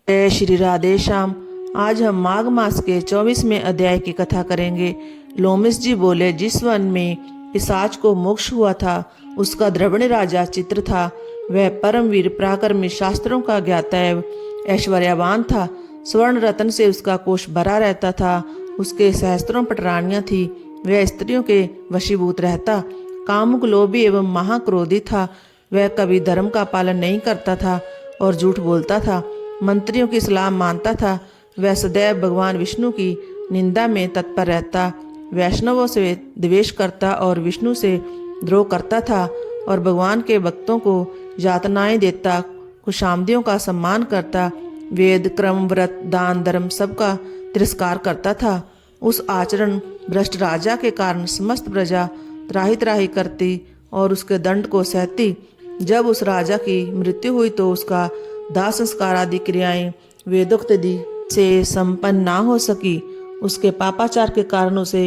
जय श्री राधे श्याम। आज हम माघ मास के 24वें अध्याय की कथा करेंगे। लोमिस जी बोले, जिस वन में पिशाच को मोक्ष हुआ था उसका द्रविड़ राजा चित्र था। वह परमवीर पराक्रमी, शास्त्रों का ज्ञाता एवं ऐश्वर्यवान था। स्वर्ण रत्न से उसका कोष भरा रहता था। उसके सहस्त्रों पटरानियां थी। वह स्त्रियों के वशीभूत रहता, कामुक, लोभी एवं महाक्रोधी था। वह कभी धर्म का पालन नहीं करता था और झूठ बोलता था। मंत्रियों की सलाह मानता था। वह सदैव भगवान विष्णु की निंदा में तत्पर रहता, वैष्णवों से द्वेष करता और विष्णु से द्रोह करता था और भगवान के भक्तों को यातनाएं देता, खुशामदियों का सम्मान करता, वेद, क्रम, व्रत, दान, धर्म सबका तिरस्कार करता था। उस आचरण भ्रष्ट राजा के कारण समस्त प्रजा त्राही त्राही करती और उसके दंड को सहती। जब उस राजा की मृत्यु हुई तो उसका दाह संस्कार आदि क्रियाएं वेदोक्त विधि से संपन्न ना हो सकी। उसके पापाचार के कारण उसे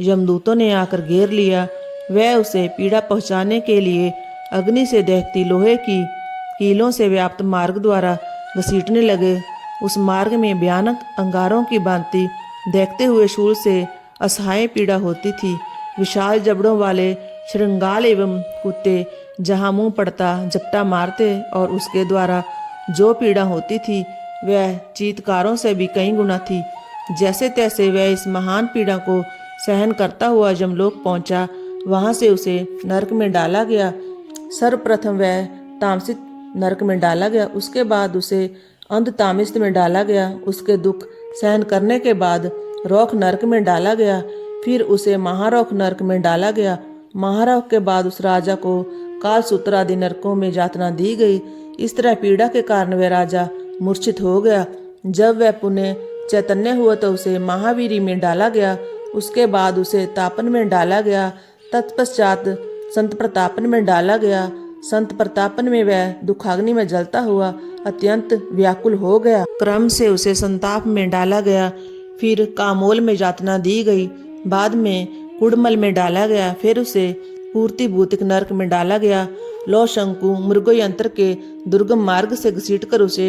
यमदूतों ने आकर घेर लिया। वह उसे पीड़ा पहुंचाने के लिए अग्नि से दहकती लोहे की कीलों से व्याप्त मार्ग द्वारा घसीटने लगे। उस मार्ग में भयानक अंगारों की भांति दहकते हुए शूल से असहाय पीड़ा होती थी। विशाल जबड़ों वाले श्रृंगाल एवं कुत्ते जहाँ मुंह पड़ता झपटा मारते और उसके द्वारा जो पीड़ा होती थी वह चीत्कारों से भी कई गुना थी। जैसे तैसे वह इस महान पीड़ा को सहन करता हुआ जमलोक पहुंचा। वहां से उसे नरक में डाला गया। सर्वप्रथम वह तामसिक नरक में डाला गया, उसके बाद उसे अंधतामिस्त में डाला गया। उसके दुख सहन करने के बाद रौख नरक में डाला गया, फिर उसे महारौख नरक में डाला गया। महारौख के बाद उस राजा को कालसूत्र आदि नरकों में यातना दी गई। इस तरह पीड़ा के कारण वह राजा मूर्छित हो गया। जब वह पुनः चैतन्य हुआ तो उसे महावीरी में डाला गया। उसके बाद उसे तापन में डाला गया। तत्पश्चात संत प्रतापन में डाला गया। संत प्रतापन में वह दुखाग्नि में जलता हुआ अत्यंत व्याकुल हो गया। क्रम से उसे संताप में डाला गया, फिर कामोल में यातना दी गई, बाद में कुड़मल में डाला गया, फिर उसे पूर्ति भूतिक नरक में डाला गया। लौ शंकु मृगयंत्र के दुर्गम मार्ग से घसीटकर उसे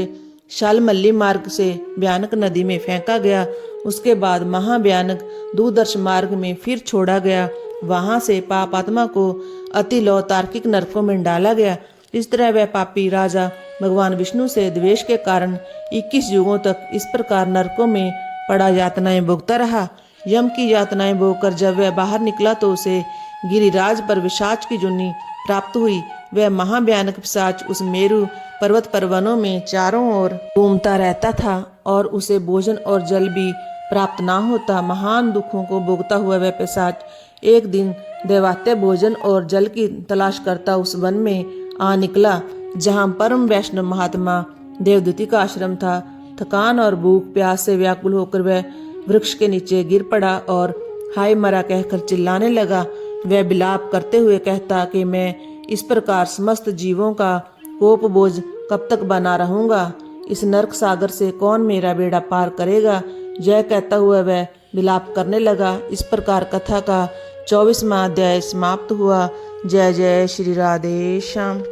शालमल्ली मार्ग से भयानक नदी में फेंका गया। उसके बाद महाभयानक दूरदर्श मार्ग में फिर छोड़ा गया। वहां से पापात्मा को अति लौ तार्किक नरकों में डाला गया। इस तरह वह पापी राजा भगवान विष्णु से द्वेष के कारण 21 युगों तक इस प्रकार नरकों में पड़ा यातनाएं भोगता रहा। यम की यातनाएं भोगकर जब वह बाहर निकला तो उसे गिरिराज पर विशाच की जुन्नी प्राप्त हुई। वह महाभयानक पिशाच उस मेरु पर्वत पर वनों में चारों ओर घूमता रहता था और उसे भोजन और जल भी प्राप्त ना होता। महान दुखों को भोगता हुआ वह पिशाच एक दिन दैवात्य भोजन और जल की तलाश करता उस वन में आ निकला जहाँ परम वैष्णव महात्मा देवदूती का आश्रम था। थकान और भूख प्यास से व्याकुल होकर वह वृक्ष के नीचे गिर पड़ा और हाय मरा कहकर चिल्लाने लगा। वह विलाप करते हुए कहता कि मैं इस प्रकार समस्त जीवों का कोप बोझ कब तक बना रहूंगा। इस नरक सागर से कौन मेरा बेड़ा पार करेगा। यह कहता हुआ वह विलाप करने लगा। इस प्रकार कथा का 24वां अध्याय समाप्त हुआ। जय जय श्री राधे श्याम।